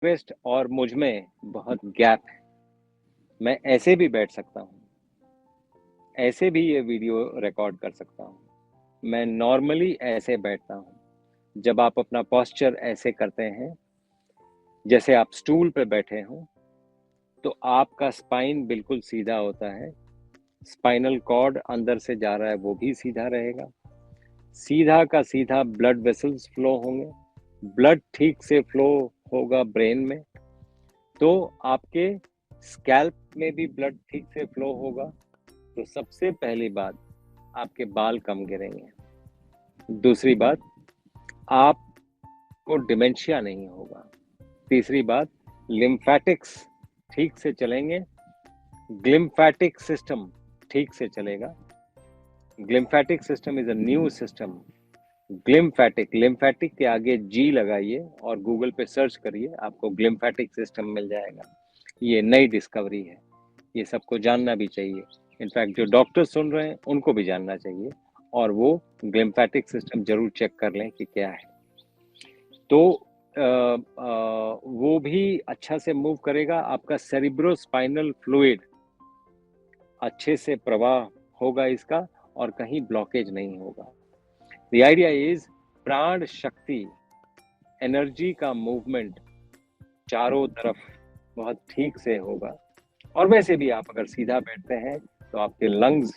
Request और मुझ में बहुत गैप है। मैं ऐसे भी बैठ सकता हूँ, ऐसे भी ये वीडियो रिकॉर्ड कर सकता हूँ। मैं नॉर्मली ऐसे बैठता हूँ। जब आप अपना पोस्चर ऐसे करते हैं, जैसे आप स्टूल पे बैठे हों, तो आपका स्पाइन बिल्कुल सीधा होता है। स्पाइनल कॉर्ड अंदर से जा रहा है, वो भी सीधा रहेगा। सीधा का सीधा ब्लड वेसल्स फ्लो होंगे, ब्लड ठीक से फ्लो होगा ब्रेन में, तो आपके स्कैल्प में भी ब्लड ठीक से फ्लो होगा। तो सबसे पहली बात, आपके बाल कम गिरेंगे। दूसरी बात, आपको डिमेंशिया नहीं होगा। तीसरी बात, लिम्फेटिक्स ठीक से चलेंगे, ग्लिम्फेटिक सिस्टम ठीक से चलेगा। Glymphatic system is a new system. Lymphatic के आगे जी लगाइए और गूगल पे सर्च करिए, आपको ग्लिम्फेटिक सिस्टम मिल जाएगा। ये नई डिस्कवरी है, ये सबको जानना भी चाहिए। इनफैक्ट जो डॉक्टर सुन रहे हैं उनको भी जानना चाहिए, और वो ग्लिम्फेटिक सिस्टम जरूर चेक कर लें कि क्या है। तो वो भी अच्छा से मूव करेगा। आपका सेरिब्रोस्पाइनल फ्लूइड अच्छे से प्रवाह होगा इसका, और कहीं ब्लॉकेज नहीं होगा। द आइडिया इज प्राण शक्ति, एनर्जी का मूवमेंट चारों तरफ बहुत ठीक से होगा। और वैसे भी आप अगर सीधा बैठते हैं तो आपके लंग्स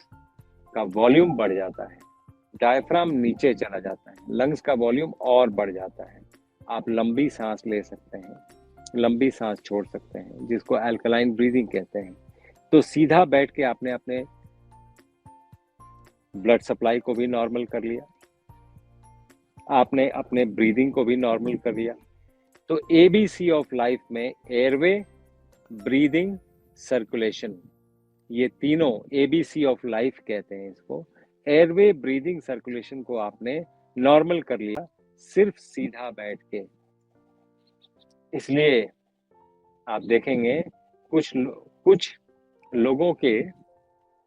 का वॉल्यूम बढ़ जाता है, डायफ्राम नीचे चला जाता है, लंग्स का वॉल्यूम और बढ़ जाता है। आप लंबी सांस ले सकते हैं, लंबी सांस छोड़ सकते हैं, जिसको अल्कलाइन ब्रीदिंग कहते हैं। तो सीधा बैठ के आपने अपने ब्लड सप्लाई को भी नॉर्मल कर लिया, आपने अपने ब्रीदिंग को भी नॉर्मल कर लिया। तो एबीसी ऑफ लाइफ में एयरवे, ब्रीदिंग, सर्कुलेशन, ये तीनों एबीसी ऑफ लाइफ कहते हैं इसको। एयरवे, ब्रीदिंग, सर्कुलेशन को आपने नॉर्मल कर लिया सिर्फ सीधा बैठ के। इसलिए आप देखेंगे कुछ लोगों के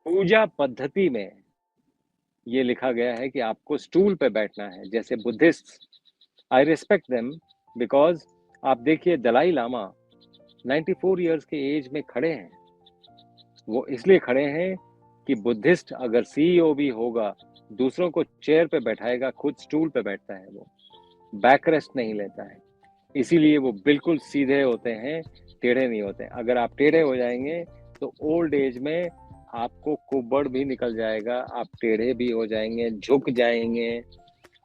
पूजा पद्धति में ये लिखा गया है कि आपको स्टूल पे बैठना है, जैसे Buddhist. I respect them, because आप देखिए दलाई लामा 94 इयर्स के एज में खड़े हैं। वो इसलिए खड़े हैं कि बुद्धिस्ट अगर सीईओ भी होगा, दूसरों को चेयर पे बैठाएगा, खुद स्टूल पे बैठता है, वो बैक रेस्ट नहीं लेता है। इसीलिए वो बिल्कुल सीधे होते हैं, टेढ़े नहीं होते। अगर आप टेढ़े हो जाएंगे तो ओल्ड एज में आपको कुबड़ भी निकल जाएगा, आप टेढ़े भी हो जाएंगे, झुक जाएंगे,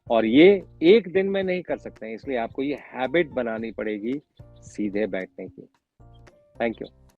और ये एक दिन में नहीं कर सकते हैं। इसलिए आपको ये हैबिट बनानी पड़ेगी सीधे बैठने की। Thank you.